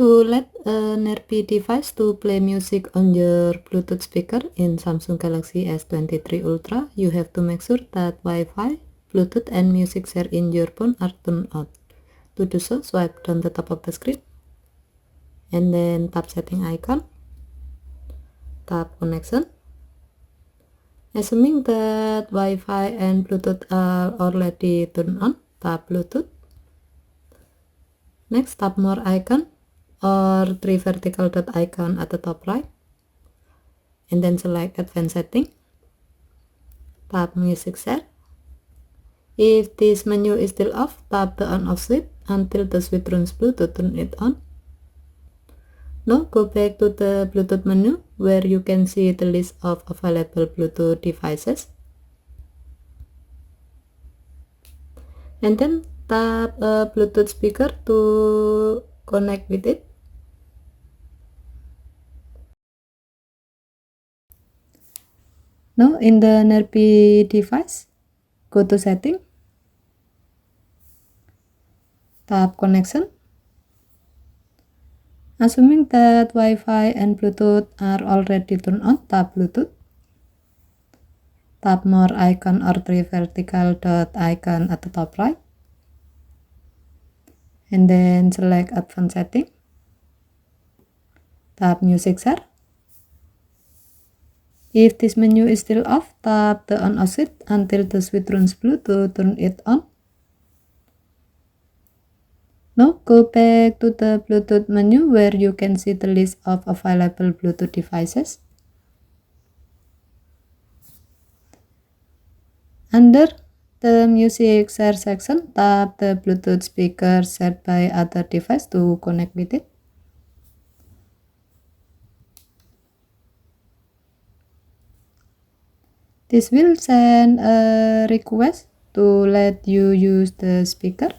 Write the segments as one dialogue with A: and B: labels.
A: To let a nearby device to play music on your Bluetooth speaker in Samsung Galaxy S23 Ultra, you have to make sure that Wi-Fi, Bluetooth and music share in your phone are turned on. To do so, swipe down the top of the screen and then tap setting icon, tap connection. Assuming that Wi-Fi and Bluetooth are already turned on, tap Bluetooth. Next, tap more icon or three vertical dot icon at the top right, and then select advanced setting, tap music share. If this menu is still off, tap the on off switch until the switch turns blue to turn it on. Now go back to the Bluetooth menu where you can see the list of available Bluetooth devices, and then tap a Bluetooth speaker to connect with it. Now in the nearby device, go to setting, tap connection. Assuming that Wi-Fi and Bluetooth are already turned on, tap Bluetooth. Tap more icon or three vertical dot icon at the top right, and then select advanced setting, tap music share. If this menu is still off, tap the on off switch until the switch turns blue to turn it on. Now go back to the Bluetooth menu where you can see the list of available Bluetooth devices. Under the music share section, tap the Bluetooth speaker set by other device to connect with it. This will send a request to let you use the speaker.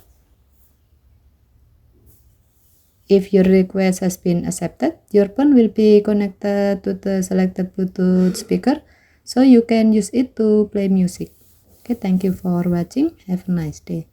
A: If your request has been accepted, your phone will be connected to the selected Bluetooth speaker, so you can use it to play music. Okay, thank you for watching. Have a nice day.